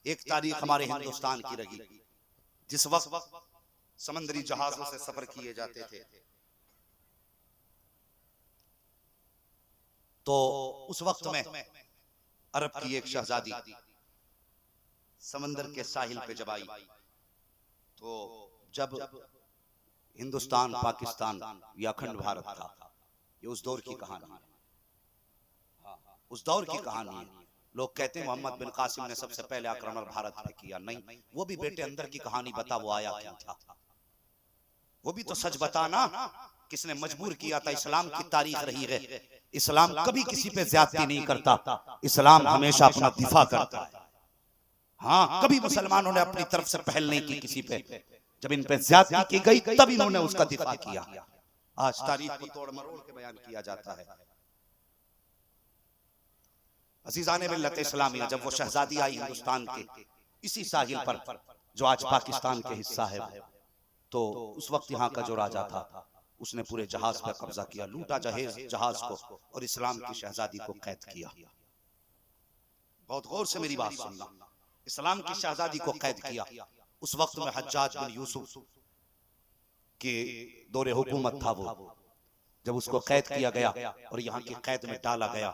एक तारीख हमारे हिंदुस्तान की रही जिस वक्त समंदरी जहाजों से सफर किए जाते थे, तो उस वक्त में अरब की एक शहजादी समंदर के साहिल पे जब आई, तो जब हिंदुस्तान पाकिस्तान या अखंड भारत था, ये उस दौर की कहानी है, उस दौर की कहानी है। लोग कहते हैं मोहम्मद बिन कासिम ने सबसे पहले आक्रमण भारत पे किया, नहीं, वो भी बेटे अंदर की कहानी बता, वो आया क्या था, वो भी तो सच बताना। किसने मजबूर किया था? इस्लाम की तारीख रही है, इस्लाम कभी किसी पे ज्यादती नहीं करता, इस्लाम हमेशा अपना दिफा करता है। हाँ, कभी मुसलमानों ने अपनी तरफ से पहल नहीं की किसी पे, जब इन पे ज्यादती की गई तब इन्होंने उसका दिफा किया। आज तारीख को तोड़ मरोड़ के बयान किया जाता है। अजीजाने मिल्लत इस्लामिया, जब वो शहजादी आई हिंदुस्तान के इसी साहिल पर जो आज पाकिस्तान के हिस्सा है, तो उस वक्त यहाँ का जो राजा था उसने पूरे जहाज पर कब्जा किया, लूटा जहाज को और इस्लाम की शहजादी को कैद किया। बहुत गौर से मेरी बात सुनना, इस्लाम की शहजादी को कैद किया। उस वक्त में हज्जाज बिन यूसुफ के दौरे हुकूमत था वो, जब उसको कैद किया गया और यहाँ की कैद में डाला गया,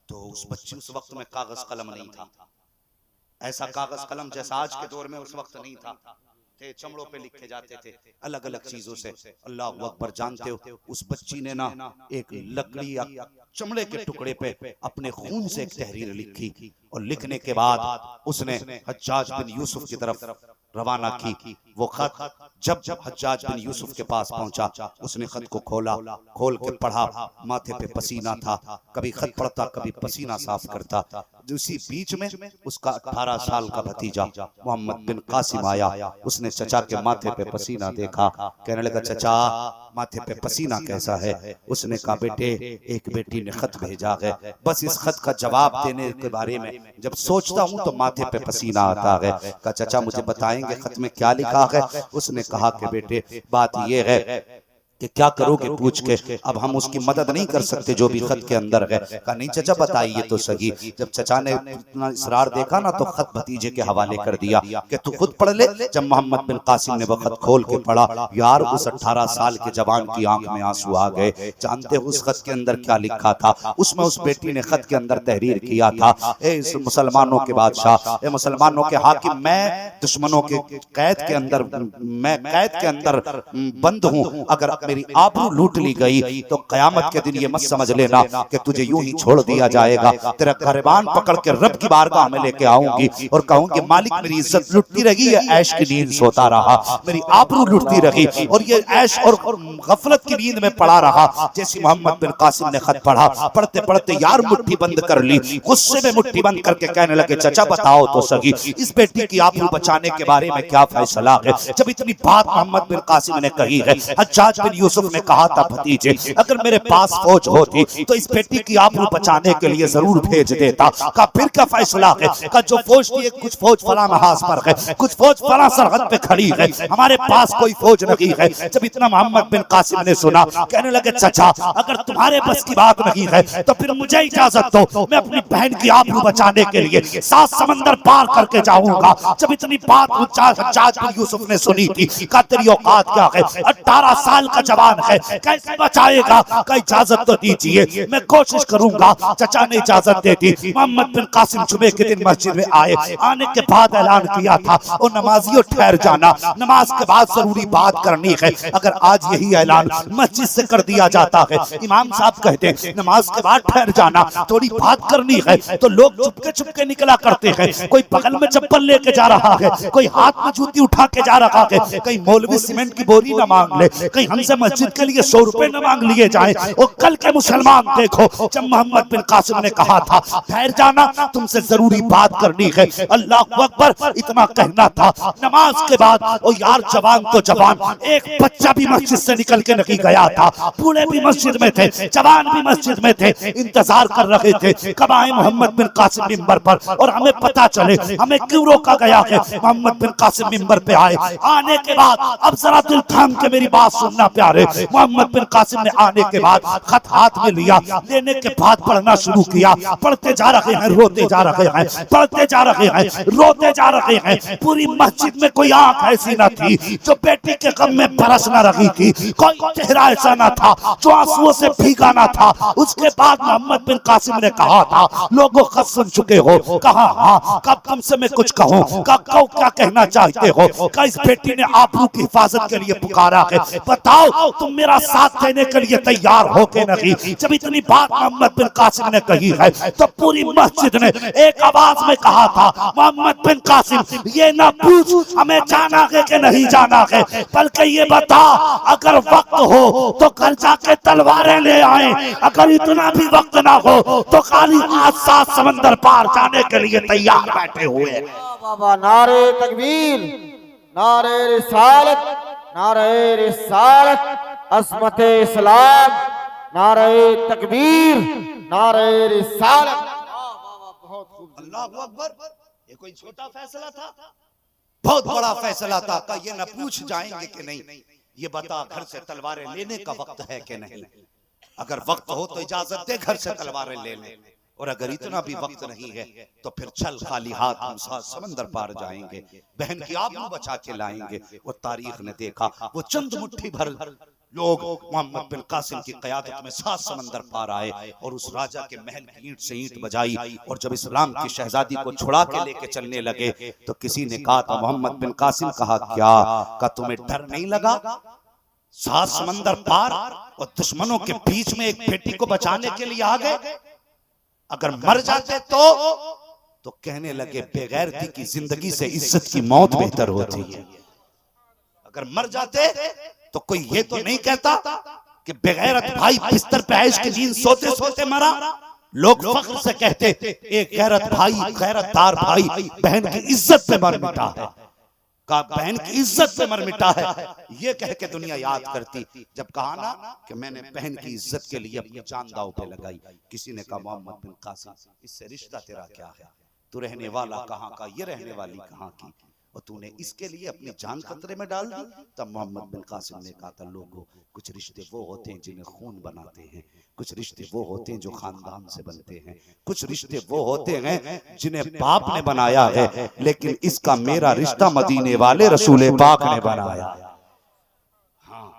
तो उस बच्ची उस वक्त में कागज कलम नहीं था, ऐसा कागज कलम जैसा आज के दौर में उस वक्त नहीं था, चमड़ों पे लिखे जाते थे अलग अलग चीजों से। अल्लाह अकबर, जानते हो उस बच्ची ने ना एक लकड़ी या चमड़े के टुकड़े पे अपने खून से एक तहरीर लिखी, और लिखने के बाद उसने हज्जाज बिन यूसुफ की तरफ रवाना की। वो खत जब हज्जाज बिन यूसुफ के पास पहुंचा, उसने खत को खोला, खोल के पढ़ा, माथे पे पसीना था, कभी खत पढ़ता कभी पसीना साफ करता। उसी बीच में उसका 18 साल का भतीजा मोहम्मद बिन कासिम आया, उसने चचा के माथे पे पसीना देखा, कहने लगा चचा माथे पे पसीना कैसा है? उसने कहा बेटे एक बेटी ने खत भेजा है, बस इस खत का जवाब देने के बारे में जब सोचता हूँ तो माथे पे पसीना आता है। कहा चचा मुझे बताएंगे खत में क्या लिखा है? उसने कहा कि बेटे बात ये है कि क्या करोगे पूछ के, अब हम उसकी मदद नहीं कर सकते जो भी खत के अंदर है। कहा नहीं चचा बताइए तो सही। जब चचा ने इतना इसरार देखा ना, तो खत भतीजे के हवाले कर दिया कि तू खुद पढ़ ले। जब मोहम्मद बिन कासिम ने वो खत खोल के पढ़ा, यार उस 18 साल के जवान की आंख में आंसू आ गए। जानते हो उस खत के अंदर क्या लिखा था? उसमें उस बेटी ने खत के अंदर तहरीर किया था, ए मुसलमानों के बादशाह, ए मुसलमानों के हाकिम, मैं दुश्मनों के कैद के अंदर, मैं कैद के अंदर बंद हूँ, अगर मेरी आबरू लूट ली गई तो कयामत के दिन ये मत समझ लेना कि तुझे यूं ही छोड़ दिया जाएगा, तेरा गिरबान पकड़ के रब की बारगाह में लेके आऊंगी और कहूंगी मालिक मेरी इज्जत लुटती रही है, ऐश की नींद सोता रहा, मेरी आबरू लुटती रही और ये ऐश और गफलत की नींद में पड़ा रहा। जैसे मोहम्मद बिन कासिम ने खत पढ़ा, पढ़ते पढ़ते यार मुट्ठी बंद कर ली, गुस्से में मुट्ठी बंद करके कहने लगे चचा बताओ तो सही इस बेटी की आबरू बचाने के बारे में क्या फैसला है? जब इतनी बात मोहम्मद बिन कासिम ने कही है, हज्जाज बिन यूसुफ ने कहा था भतीजे अगर मेरे पास फौज होती तो इस बेटी की आबरू बचाने के लिए जरूर भेज देता। का फिर क्या फैसला है? का जो फौज थी कुछ फौज फला महाज पर है, कुछ फौज फला सरहद पे खड़ी है, हमारे पास कोई फौज नहीं है। जब इतना मोहम्मद बिन कासिम ने सुना, कहने लगे चचा अगर तुम्हारे बस की बात नहीं है तो फिर मुझे इजाजत दो, मैं अपनी बहन की आबरू बचाने के लिए 7 समंदर पार करके जाऊंगा। जब इतनी बात हज्जाज बिन यूसुफ ने सुनी थी, का तेरी औकात क्या है? 18 साल का जवान है, कैसे बचाएगा? का इजाजत तो दीजिए, मैं कोशिश करूंगा। चचा ने इजाजत दे दी। मोहम्मद बिन कासिम जुमे के दिन मस्जिद में आए, आने के बाद ऐलान किया था और नमाजियों ठहर जाना, नमाज के बाद जरूरी बात करनी है। अगर आज यही ऐलान मस्जिद से कर दिया जाता है, इमाम साहब कहते हैं नमाज के बाद ठहर जाना, थोड़ी बात करनी है, तो लोग चुपके चुपके निकला करते हैं। कोई बगल में चप्पल लेके जा रहा है, कोई हाथ में जूती उठा के जा रहा है, कहीं मौलवी सीमेंट की बोरी न मांग ले, कहीं हमसे मस्जिद के लिए 100 रुपए न मांग लिए जाए। और कल के मुसलमान देखो, जब मोहम्मद बिन कासिम ने कहा था ठहर जाना, तुमसे जरूरी बात करनी है, अल्लाह अकबर इतना कहना था, नमाज के बाद और यार जवान तो जवान, एक बच्चा भी मस्जिद से निकल के नहीं गया था, बूढ़े भी मस्जिद में थे, जवान भी मस्जिद में थे, इंतजार कर रहे थे कब आए मोहम्मद बिन कासिम मिंबर पर और हमें पता चले, हमें क्यों रोका गया है। मोहम्मद बिन कासिम मिंबर पे आए, आने के बाद अब जरा दिल थाम के मेरी बात सुनना प्यारे प्यारे, मोहम्मद बिन कासिम ने आने के बाद खत हाथ में लिया, लेने के बाद पढ़ना शुरू किया। पढ़ते जा रहे हैं, रोते जा रहे हैं, पढ़ते जा रहे हैं, रोते जा रहे हैं। पूरी मस्जिद में कोई आंख ऐसी ना थी जो बेटी के गम में बरस ना रही थी, कोई चेहरा ऐसा ना था जो आंसुओं से भीगा ना था। उसके बाद मोहम्मद बिन कासिम ने कहा था, लोगों खत सुन चुके हो? कहा हाँ। कब तुमसे मैं कुछ कहूं? कहो क्या कहना चाहते हो? क्या इस बेटी ने आबरू की हिफाजत के लिए पुकारा है? बताओ तुम मेरा साथ देने के लिए तैयार हो के नहीं? जब इतनी बात मोहम्मद बिन कासिम ने कही है तो पूरी मस्जिद ने एक आवाज में कहा था, मोहम्मद बिन कासिम ये ना पूछ हमें जाना है कि नहीं जाना है, बल्कि ये बता अगर वक्त हो तो घर जाके तलवारें ले आए, अगर इतना भी वक्त ना हो तो खाली आज 7 समंदर पार जाने के लिए तैयार बैठे हुए। बाबा नारे तकबीर, नारे रिसालत, नारे रिसालत, अस्मते इस्लाम, नारे तकबीर, नारे रिसालत। अल्लाह अकबर। ये कोई छोटा फैसला था? बहुत बड़ा फैसला था। का ये न पूछ जाएंगे कि नहीं, ये बता घर से तलवारें लेने का वक्त है कि नहीं? अगर वक्त हो तो इजाजत दे घर से तलवारें ले ले, और अगर इतना भी वक्त नहीं है तो फिर चल खाली हाथ हम 7 समंदर पार जाएंगे, बहन की आबरू बचा के लाएंगे। वो तारीख ने देखा, वो चंद मुट्ठी भर लोग मोहम्मद बिन कासिम की क़यादत में 7 समंदर पार आए और उस राजा के महल की ईंट से ईंट बजाई। और जब इस्लाम की शहजादी को छुड़ा के लेके चलने लगे तो किसी ने कहा था, मोहम्मद बिन कासिम कहा क्या का तुम्हें डर नहीं लगा? 7 समंदर पार और दुश्मनों के बीच में एक बेटी को बचाने के लिए आ गए, अगर मर जाते तो कहने लगे बेगैरती की जिंदगी से इज्जत की मौत बेहतर होती है। अगर मर जाते तो कोई ये तो नहीं कहता कि बेगैरत भाई बिस्तर पे ऐश के नींद सोते सोते मरा। लोग फख्र से कहते एक गैरत भाई, गैरतदार भाई बहन की इज्जत पे मर मिटा है, का बहन की इज्जत पे मर मिटा है, ये कह के दुनिया याद करती। जब कहा ना कि मैंने बहन की इज्जत के लिए अपनी जान दांव पे लगाई, किसी ने कहा मोहम्मद बिन कासिम इससे रिश्ता तेरा क्या है? तू रहने वाला कहाँ का, ये रहने वाली कहाँ की, और तूने इसके लिए अपनी जान खतरे में डाल दी। तब मोहम्मद बिन कासिम ने कहा था, लोगों कुछ रिश्ते वो होते हैं जिन्हें खून बनाते हैं, कुछ रिश्ते वो होते हैं जो खानदान से बनते हैं, कुछ रिश्ते वो होते हैं जिन्हें बाप ने बनाया है, लेकिन इसका मेरा रिश्ता मदीने वाले रसूल पाक ने बनाया। हाँ,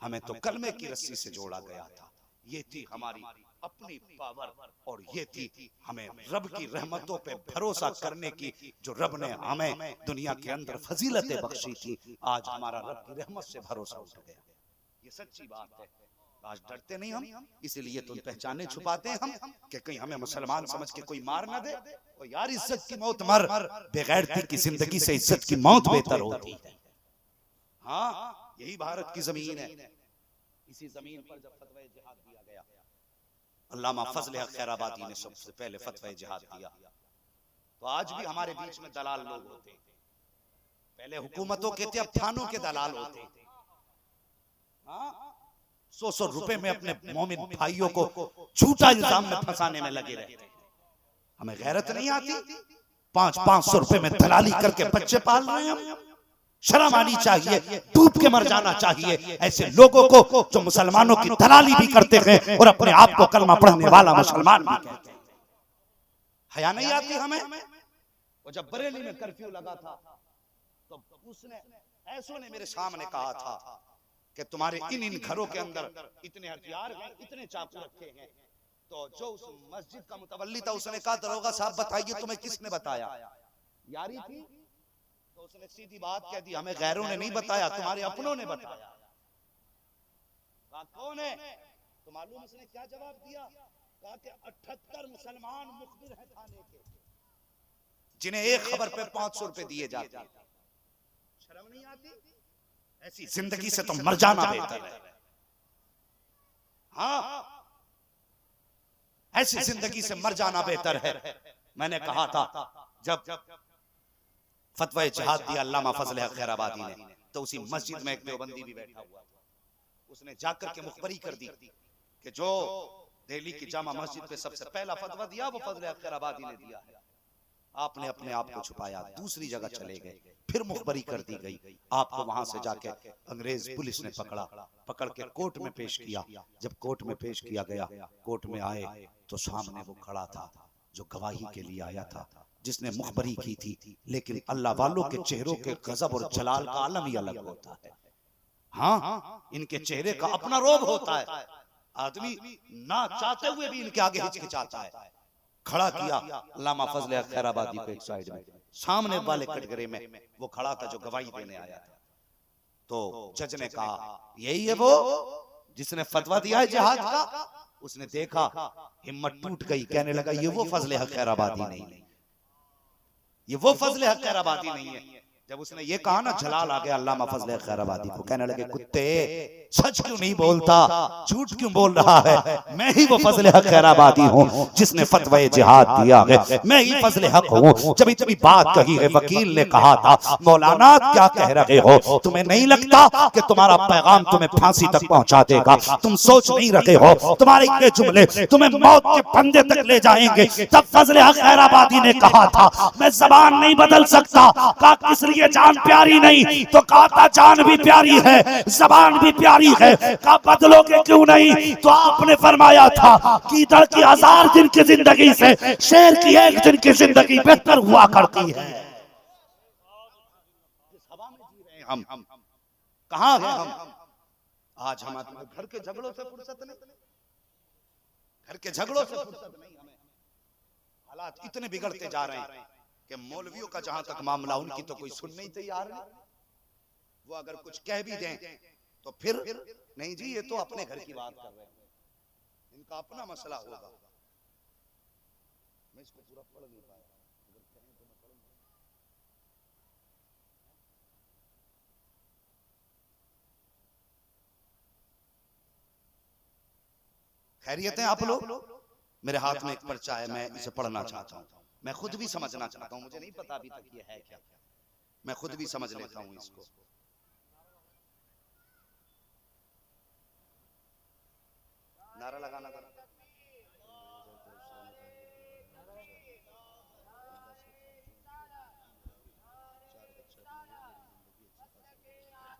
हमें तो कलमे की रस्सी से जोड़ा गया था। ये थी हमारी अपनी पावर और ये थी हमें रब की रहमतों पे भरोसा करने की, जो रब ने हमें दुनिया के अंदर फजीलतें बख्शी थी। आज हमारा रब की रहमत से भरोसा उठ गया, ये सच्ची बात है। आज डरते नहीं हम, इसीलिए तो पहचाने छुपाते हैं हम कि कहीं हमें मुसलमान समझ के कोई मार ना दे। और यार इज्जत की मौत मर, बेगैरती की जिंदगी से इज्जत की मौत बेहतर होती है। हाँ, यही भारत की जमीन है। इसी जमीन पर जब फतवा जिहाद दिया गया, अल्लामा फजल हक खैराबादी ने सबसे पहले फतवा जिहाद दिया, तो आज भी हमारे बीच में दलाल लोग होते हैं। पहले हुकूमतों के थे, अब थानों के दलाल होते हैं। 100-100 रुपए में अपने मोमिन भाइयों को झूठा इल्जाम में फंसाने में लगे रहते हैं। हमें गैरत नहीं आती? 500-500 रुपए में दलाली करके बच्चे पाल रहे हैं हम। शर्म आनी चाहिए, डूब के मर जाना चाहिए ऐसे लोगों को जो मुसलमानों की दलाली भी करते हैं और अपने आप को कलमा पढ़ने वाला मुसलमान भी कहते हैं। हया नहीं आती हमें? और जब बरेली में कर्फ्यू लगा था तो उसने ऐसों ने मेरे सामने कहा था कि तुम्हारे इन घरों के अंदर इतने हथियार हैं, इतने चाकू रखे हैं। तो जो उस मस्जिद का मुतवल्ली था उसने कहा, दरोगा साहब बताइए तुम्हें किसने बताया? यारी थी तो उसने सीधी बात कह दी, हमें गैरों ने नहीं बताया, तुम्हारे अपनों ने बताया। कहा कौन है? तो मालूम उसने क्या जवाब दिया? कहा कि 78 मुसलमान मुखबिर हैं थाने के, जिन्हें एक खबर पे 500 रुपए दिए जाते हैं। शर्म नहीं आती? ऐसी जिंदगी से तो मर जाना बेहतर है। हाँ, ऐसी जिंदगी से मर जाना बेहतर है। मैंने कहा था जब फतवा जिहाद दिया अल्लामा फजल हक खैराबादी ने, तो उसी मस्जिद में एक देवबंदी भी बैठा हुआ था। उसने जाकर के मुखबरी कर दी कि जो दिल्ली की जामा मस्जिद पे सबसे पहला फतवा दिया वो फजल हक खैराबादी ने दिया है। आपने अपने आप को छुपाया, दूसरी जगह चले गए, फिर मुखबरी कर दी गई, आपको वहां से जाके अंग्रेज पुलिस ने पकड़ के कोर्ट में पेश किया। जब कोर्ट में पेश किया गया, कोर्ट में आए तो सामने वो खड़ा था जो गवाही के लिए आया था, जिसने मुखबरी की थी। लेकिन अल्लाह वालों के चेहरों के गजब और जलाल का आलम ही अलग होता है। हाँ, इनके चेहरे का अपना रोब होता है, आदमी ना चाहते हुए भी इनके आगे हिचकिचाता है। खड़ा किया अल्लामा फजल खैराबादी को एक साइड में, सामने वाले कटघरे में वो खड़ा था जो गवाही देने आया था। तो जज ने कहा यही है वो जिसने फतवा दिया है जिहाद का। उसने देखा, हिम्मत टूट गई, कहने लगा ये वो फजल खैराबादी नहीं, ये वो फजल खैराबादी नहीं है। जब उसने ये कहा ना, जलाल आ गया अल्लामा फजल खैराबादी को, कहने लगे कुत्ते सच क्यों नहीं बोलता, झूठ क्यों बोल रहा है? मैं ही वो फजल हक खैराबादी हूँ जिसने फतवाए जिहाद दिया है, मैं ही फजल हक हूँ। जब इतनी बात कही है, वकील ने कहा था मौलाना क्या कह रहे हो, तुम्हें नहीं लगता कि तुम्हारा पैगाम तुम्हें फांसी तक पहुंचा देगा? तुम सोच नहीं रहे हो तुम्हारे ये जुमले तुम्हें मौत के फंदे तक ले जाएंगे? तब फजल हक खैराबादी ने कहा था मैं जबान नहीं बदल सकता। कहा किस लिए? जान प्यारी नहीं? तो कहा था जान भी प्यारी है, जबान भी प्यारी है। कहा बदलोगे क्यों नहीं? तो आपने फरमाया था गीदड़ की 1000 दिन की जिंदगी से शेर की 1 दिन की जिंदगी बेहतर हुआ करती है। हम कहां हैं हम? आज हमारे घर के झगड़ों से फुर्सत नहीं, घर के झगड़ों से फुर्सत नहीं हमें। हालात इतने बिगड़ते जा रहे हैं कि मौलवियों का जहां तक मामला, उनकी तो कोई सुनने ही तैयार नहीं। वो अगर कुछ कह भी दें तो फिर नहीं जी ये तो अपने घर की बात कर रहे हैं, इनका अपना मसला होगा। मैं इसको पूरा पढ़ नहीं पाया, अगर कहें तो मैं पढ़ूंगा। खैरियत है आप लोग? मेरे हाथ में एक पर्चा है, मैं इसे पढ़ना चाहता हूँ। मैं खुद भी समझना चाहता हूँ, मुझे नहीं पता अभी तक ये है क्या, मैं खुद भी समझ लेता हूँ इसको। नारा लगाना था।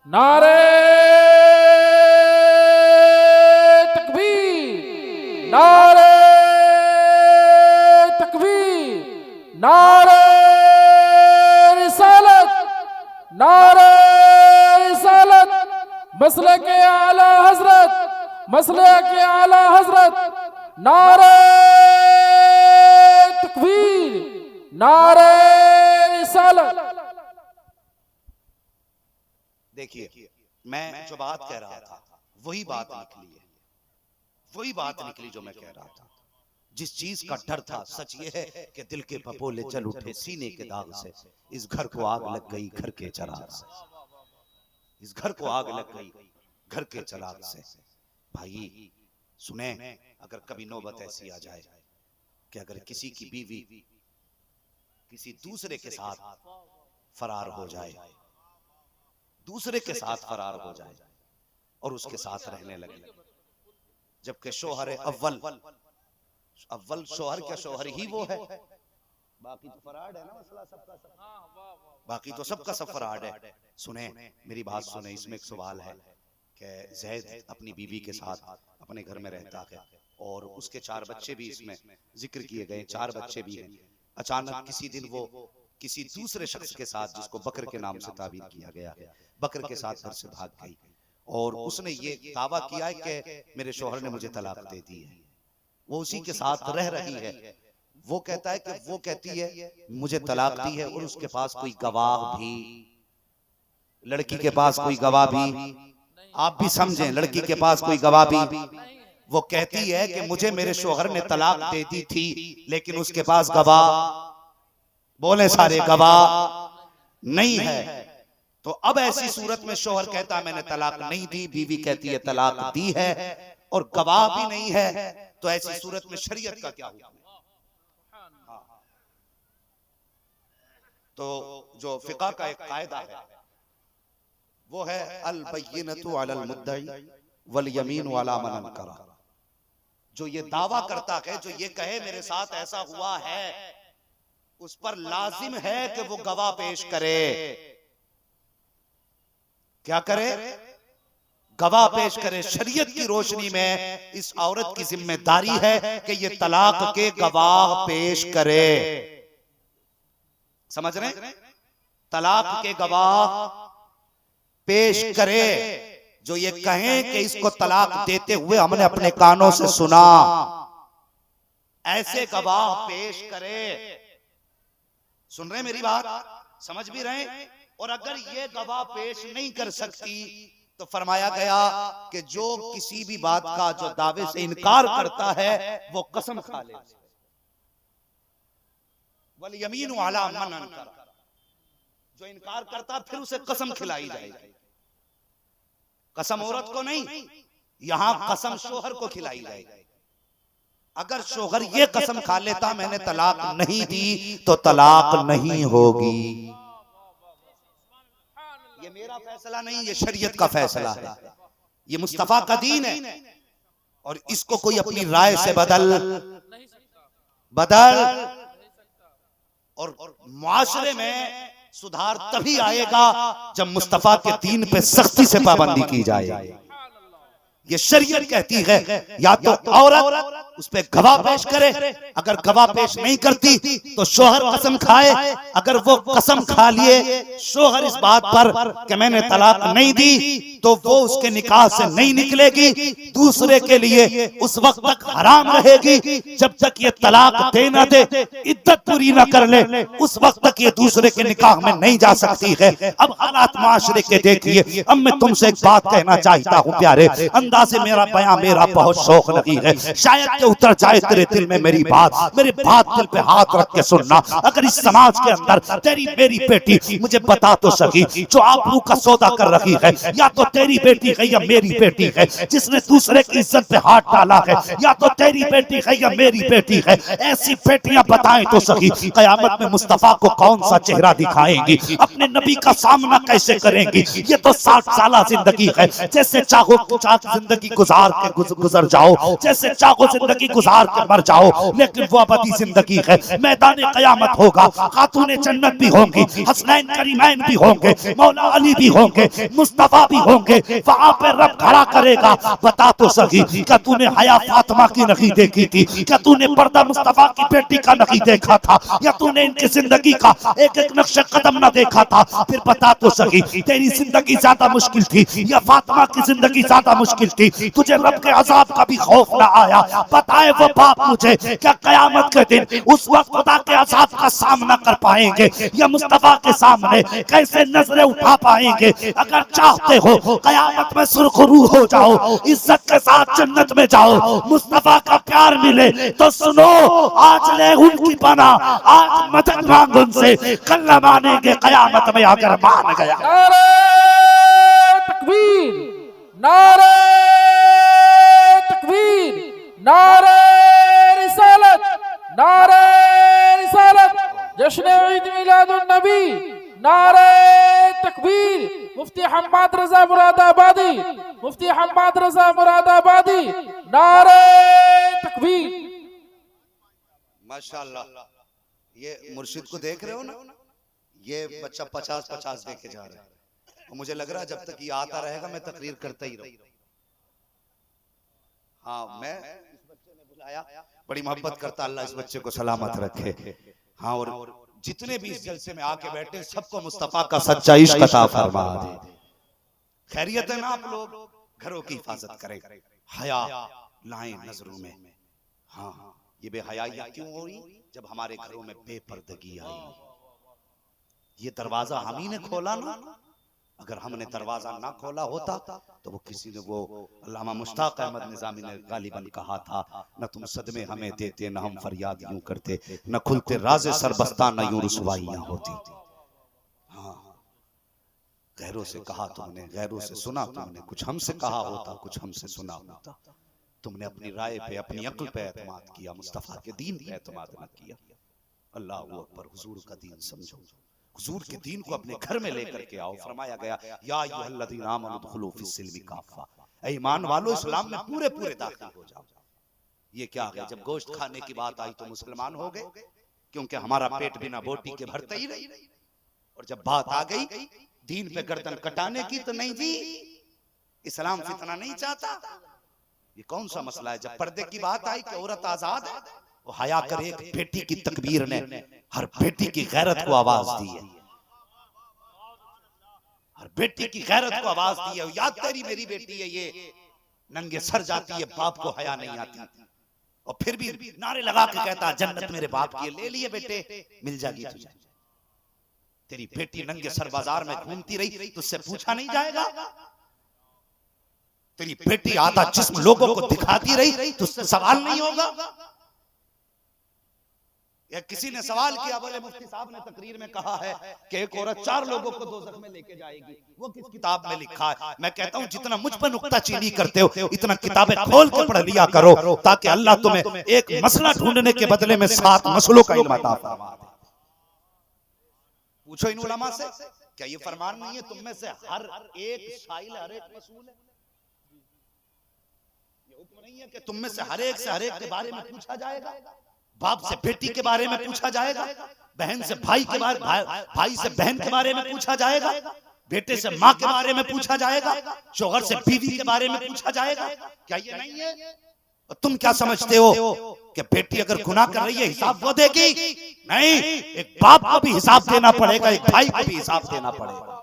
नारे तकबीर, नारे तकबीर, नारे रिसालत, नारे रिसालत, मसले के आला हजरत, मसले के आला हजरत, नारे तकबीर, नारे रिसालत। देखिए, मैं जो बात कह रहा था वही बात निकली है, वही बात निकली जो मैं कह रहा था। जिस चीज का डर था, सच ये है कि दिल के पपोले चल उठे सीने के दाग से। इस घर को आग लग गई घर के चराग से, इस घर को आग लग गई घर के चराग से। भाई सुने, अगर कभी नौबत ऐसी आ जाए कि अगर किसी की बीवी किसी दूसरे के साथ फरार हो जाए, दूसरे के साथ फरार हो जाए और उसके साथ रहने लगे, जबकि शोहर अव्वल शोहर क्या शोहर ही वो है, बाकी तो फराड है ना मसला सबका सब, बाकी तो सबका सब फराड है। सुने मेरी बात सुने, इसमें एक सवाल है कि ज़ैद अपनी बीवी के साथ अपने घर में रहता है और उसके 4 बच्चे भी इसमें जिक्र किए गए, 4 बच्चे भी हैं। अचानक किसी दिन वो किसी दूसरे शख्स के साथ, जिसको बकर के नाम से ताबीर किया गया है, बकर के साथ घर से भाग गई और उसने ये दावा किया है कि मेरे शौहर ने मुझे तलाक दे दी है। वो उसी के साथ रह रही है। वो कहता है कि वो कहती है मुझे तलाक दी है और उसके पास कोई गवाह भी, लड़की के पास कोई गवाह भी, आप भी समझें, लड़की के पास कोई गवाह भी। वो कहती है कि मुझे मेरे शौहर ने तलाक दे दी थी, लेकिन उसके पास गवाह, बोले सारे गवाह नहीं है। तो अब ऐसी सूरत में शौहर कहता मैंने तलाक नहीं दी, बीवी कहती है तलाक दी है और गवाह भी नहीं है, तो ऐसी सूरत में शरीयत का क्या हुक्म? तो जो फिक़ह का एक कायदा है वो है अल बय्यिनतु अलल मुद्दई वल यमीनु अला मन अनकरा। जो ये दावा करता है, जो ये कहे मेरे साथ ऐसा हुआ है, उस पर लाजिम है कि वो गवाह पेश करे। क्या करे? गवाह पेश करे। शरीयत की रोशनी में इस औरत की जिम्मेदारी है कि ये तलाक के गवाह पेश करे। समझ रहे? तलाक के गवाह पेश करे, जो ये कहें कि इसको तलाक देते हुए हमने अपने कानों से सुना। ऐसे गवाह पेश करे। सुन रहे मेरी बात? समझ भी रहे? और अगर ये गवाह पेश नहीं कर सकती तो फरमाया गया कि जो किसी भी बात का जो दावे से इनकार करता है वो कसम खा ले। वल यमीनु अला मन अनकर, जो इनकार करता फिर उसे कसम खिलाई जाएगी। कसम औरत को नहीं, यहां कसम शोहर को खिलाई जाएगी। अगर शोहर ये कसम खा लेता मैंने तलाक नहीं दी तो तलाक नहीं होगी। ये मेरा फैसला नहीं, ये शरीयत का फैसला है, ये मुस्तफा का दीन है। और इसको कोई अपनी राय से बदल और मुआशरे में सुधार तभी आएगा जब मुस्तफा के दीन पे सख्ती से पाबंदी की जाए। ये शरीयत कहती है या तो औरत उस पे गवाह पेश करे, अगर गवाह पेश नहीं करती तो शोहर कसम खाए। अगर वो कसम खा लिए शोहर इस बात पर कि मैंने तलाक नहीं दी तो वो उसके निकाह से नहीं निकलेगी, दूसरे के लिए उस वक्त तक हराम रहेगी जब तक ये तलाक दे न दे, इद्दत पूरी न कर ले, उस वक्त तक ये दूसरे के निकाह में नहीं जा सकती है। अब हालात माशरे के देखिए। अब मैं तुमसे एक बात कहना चाहता हूँ प्यारे, अंदाज़े मेरा बयां मेरा बहुत शौक नहीं है, शायद उतर जाए तेरे दिल में मेरी बात, मेरे बात दिल पे हाथ रख के सुनना। अगर इस समाज के अंदर तेरी मेरी बेटी, मुझे बता तो सकी, जो आबरू का सौदा कर रही है, या तो तेरी बेटी है या मेरी बेटी है, जिसने दूसरे की इज्जत पे हाथ डाला है, या तो तेरी बेटी है या मेरी बेटी है, ऐसी बेटियां बताएं तो सकी कयामत में मुस्तफा को कौन सा चेहरा दिखाएंगी, अपने नबी का सामना कैसे करेंगी। ये तो 60 साल जिंदगी है, जैसे चाहो जिंदगी गुजार के गुजर जाओ, जैसे चाहो जिंदगी गुजार के मर जाओ, लेकिन वो अबदी जिंदगी है। मैदान कयामत होगा, खातूने जन्नत भी होंगी, हसनैन करीमैन भी होंगे, मौला अली भी होंगे, मुस्तफा भी होंगे, वहां पे रब खड़ा करेगा। बता तो सही, क्या तूने हया फातिमा की नहीं देखी थी? क्या तूने पर्दा मुस्तफा की बेटी का नहीं देखा था? या तूने इनकी जिंदगी का एक एक नक्शे कदम न देखा था? फिर बता तो सही, तेरी जिंदगी ज्यादा मुश्किल थी या फातिमा की जिंदगी ज्यादा मुश्किल थी? तुझे रब के अजाब का भी खौफ ना आया? बताए वो बाप मुझे, क्या कयामत के दिन उस वक्त खुदा के अजाब का सामना कर पाएंगे या मुस्तफा के सामने कैसे नजरें उठा पाएंगे? अगर चाहते हो कयामत में सुरखरू हो जाओ, इज्जत के साथ जन्नत में जाओ, मुस्तफा का प्यार मिले, तो सुनो, आज ले उनकी पना, आज मदद मांग उनसे, कल न मानेंगे कयामत में अगर मान गया। नारे तकबीर, नारे तकबीर, नारे रिसालत, नारे रिसालत, जश्न ईद मिलादुन नबी, नारे तकबीर। मुफ्ती हम्माद रजा मुरादाबादी, मुफ्ती हम्माद रजा मुरादाबादी, नारे तकबीर। माशाअल्लाह। ये मुर्शिद को देख रहे हो ना, ये बच्चा 50-50 देखे जा रहा है। और मुझे लग रहा है जब तक ये आता रहेगा मैं तकरीर करता ही रहूंगा। हाँ, मैं इस बच्चे ने बुलाया, बड़ी मोहब्बत करता, अल्लाह इस बच्चे को सलामत रखे। हाँ, और जितने भी इस जलसे में आके बैठे सबको मुस्तफा का सच्चा इश्क अता फरमा दे। खैरियत है ना? आप लोग घरों की हिफाजत करें, हया लाएं नजरों में। हाँ, ये बेहयाइयां क्यों हो रही? जब हमारे घरों में बेपर्दगी आई। ये दरवाजा हम ही ने खोला ना, अगर हमने दरवाजा ना खोला होता तो वो किसी ने, वो अल्लामा मुश्ताक अहमद निजामी ने गालिबन कहा था, न तुम सदमे हमें देते, न हम फरियाद यूं करते, न खुलते राज़े सरबस्ता, न यूं रुसवाइयां होती। हाँ, गैरों से कहा तुमने, गैरों से सुना तुमने, कुछ हमसे कहा होता, कुछ हमसे सुना होता। तुमने अपनी राय पे, अपनी अक्ल पे एतमाद किया, मुस्तफा के दीन पे एतमाद न किया। अल्लाह अकबर। हुजूर का दीन समझो, हुजूर के दीन को अपने घर में लेकर के आओ। फरमाया गया, या अय्युहल्लज़ीना आमनू उदखुलू फिस्सिल्मि काफ़ा, ऐ ईमान वालों इस्लाम में पूरे दाखिल हो जाओ। ये क्या है? जब गोश्त खाने की बात आई तो मुसलमान हो गए, क्योंकि हमारा पेट बिना बोटी के भरता ही नहीं। और जब बात आ गई दीन पे गर्दन कटाने की, तो नहीं जी, इस्लाम फितना नहीं चाहता। ये कौन सा मसला है? जब पर्दे की बात आई कि औरत आजाद है, वो हया कर एक बेटी की तकबीर ने हर बेटी की गैरत को आवाज दी है, हर बेटी की गैरत को आवाज दी है। याद तेरी मेरी बेटी है, ये नंगे सर जाती है, बाप को हया नहीं आती, और फिर भी नारे लगा के कहता जन्नत मेरे बाप की, ले लिए बेटे, मिल जाएगी तुझे। तेरी बेटी नंगे सर बाजार में घूमती रही, तुझसे पूछा नहीं जाएगा? तेरी बेटी आधा जिस्म लोगों को दिखाती रही, तुझसे सवाल नहीं होगा? या किसी ने सवाल किया, बोले मुफ्ती साहब ने तकरीर में कहा है कि एक औरत 4 लोगों को दोज़ख में लेके जाएगी, वो किस किताब में लिखा है? मैं कहता हूं जितना मुझ पर नुक्ताचीनी करते हो, इतना किताबें खोल के पढ़ लिया करो, ताकि अल्लाह तुम्हें एक मसला ढूंढने के बदले में 7 मसलों का इल्म अता फरमा दे। पूछो इन उलमा से, क्या ये फरमान नहीं है तुम में से हर एक साइल हर एक मसूल है? ये हुक्म नहीं है कि तुम में से हर एक के बारे में पूछा जाएगा? बाप से बेटी के बारे में पूछा जाएगा, बहन से भाई के बारे, भाई से बहन के बारे में पूछा जाएगा, बेटे से माँ के बारे में पूछा जाएगा, शौहर से बीवी के बारे में पूछा जाएगा? क्या ये नहीं है? और तुम क्या समझते हो कि बेटी अगर गुनाह कर रही है हिसाब वो देगी? नहीं, एक बाप को भी हिसाब देना पड़ेगा, एक भाई को भी हिसाब देना पड़ेगा।